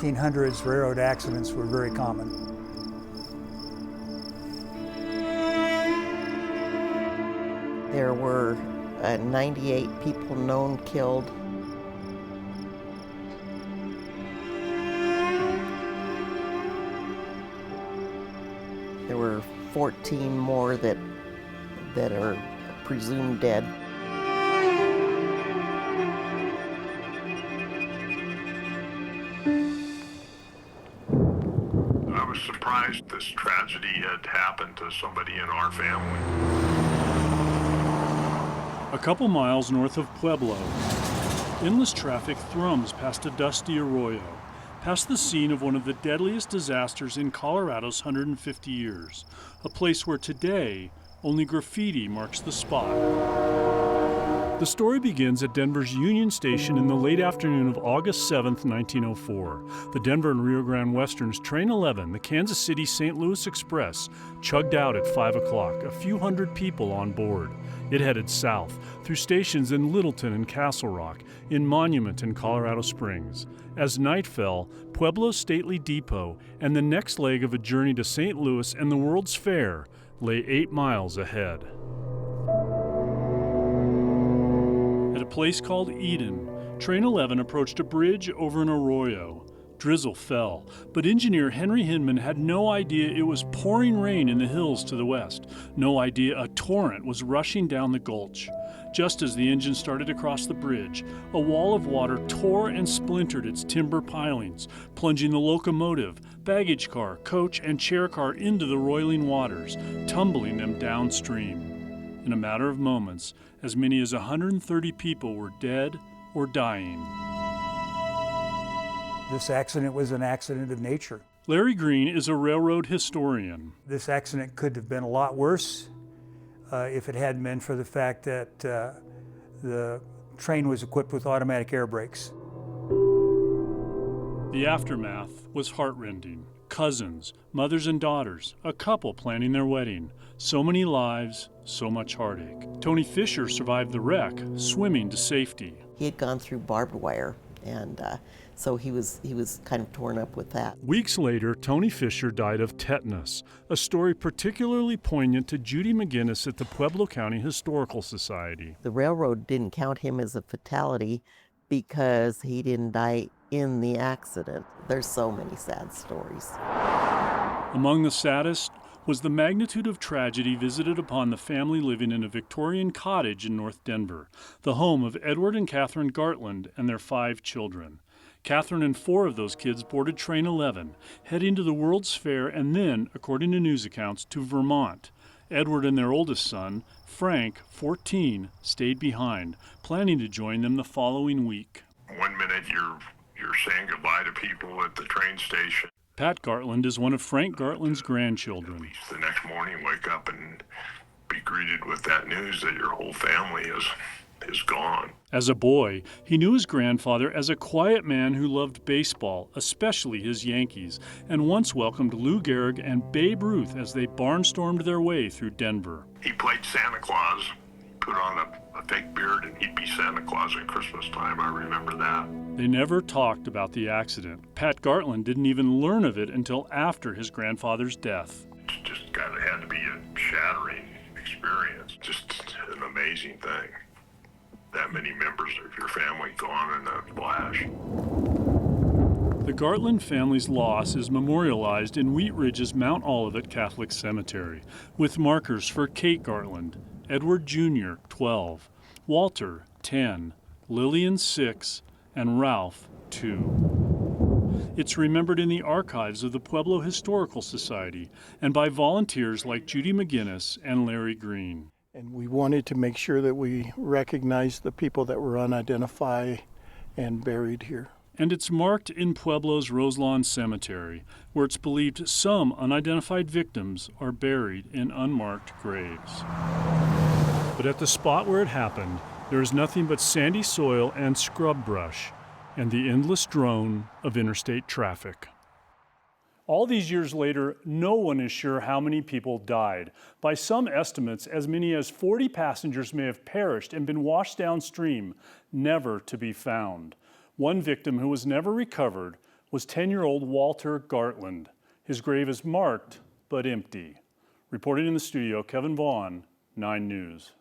1900s, railroad accidents were very common. There were 98 people known killed. There were 14 more that are presumed dead. I was surprised this tragedy had happened to somebody in our family. A couple miles north of Pueblo, endless traffic thrums past a dusty arroyo, past the scene of one of the deadliest disasters in Colorado's 150 years, a place where today only graffiti marks the spot. The story begins at Denver's Union Station in the late afternoon of August 7, 1904. The Denver and Rio Grande Western's Train 11, the Kansas City-St. Louis Express, chugged out at 5 o'clock, a few hundred people on board. It headed south, through stations in Littleton and Castle Rock, in Monument and Colorado Springs. As night fell, Pueblo's stately depot and the next leg of a journey to St. Louis and the World's Fair lay 8 miles ahead. At a place called Eden, Train 11 approached a bridge over an arroyo. Drizzle fell, but engineer Henry Hinman had no idea it was pouring rain in the hills to the west, no idea a torrent was rushing down the gulch. Just as the engine started across the bridge, a wall of water tore and splintered its timber pilings, plunging the locomotive, baggage car, coach, and chair car into the roiling waters, tumbling them downstream. In a matter of moments, as many as 130 people were dead or dying. This accident was an accident of nature. Larry Green is a railroad historian. This accident could have been a lot worse if it hadn't been for the fact that the train was equipped with automatic air brakes. The aftermath was heartrending. Cousins, mothers and daughters, a couple planning their wedding. So many lives, so much heartache. Tony Fisher survived the wreck, swimming to safety. He had gone through barbed wire, and so he was kind of torn up with that. Weeks later, Tony Fisher died of tetanus, a story particularly poignant to Judy McGinnis at the Pueblo County Historical Society. The railroad didn't count him as a fatality because he didn't die in the accident. There's so many sad stories. Among the saddest was the magnitude of tragedy visited upon the family living in a Victorian cottage in North Denver, the home of Edward and Catherine Gartland and their 5 children. Catherine and 4 of those kids boarded Train 11, heading to the World's Fair and then, according to news accounts, to Vermont. Edward and their oldest son, Frank, 14, stayed behind, planning to join them the following week. One minute you're saying goodbye to people at the train station. Pat Gartland is one of Frank Gartland's grandchildren. At least the next morning, wake up and be greeted with that news that your whole family is gone. As a boy, he knew his grandfather as a quiet man who loved baseball, especially his Yankees, and once welcomed Lou Gehrig and Babe Ruth as they barnstormed their way through Denver. He played Santa Claus, put on a fake beard, and he'd be Santa Claus at Christmas time. I remember that. They never talked about the accident. Pat Gartland didn't even learn of it until after his grandfather's death. It just kind of had to be a shattering experience. Just an amazing thing. That many members of your family gone in a flash. The Gartland family's loss is memorialized in Wheat Ridge's Mount Olivet Catholic Cemetery, with markers for Kate Gartland, Edward Jr., 12, Walter, 10, Lillian, 6, and Ralph, 2. It's remembered in the archives of the Pueblo Historical Society and by volunteers like Judy McGinnis and Larry Green. And we wanted to make sure that we recognized the people that were unidentified and buried here. And it's marked in Pueblo's Roselawn Cemetery, where it's believed some unidentified victims are buried in unmarked graves. But at the spot where it happened, there is nothing but sandy soil and scrub brush, and the endless drone of interstate traffic. All these years later, no one is sure how many people died. By some estimates, as many as 40 passengers may have perished and been washed downstream, never to be found. One victim who was never recovered was 10-year-old Walter Gartland. His grave is marked but empty. Reporting in the studio, Kevin Vaughn, 9 News.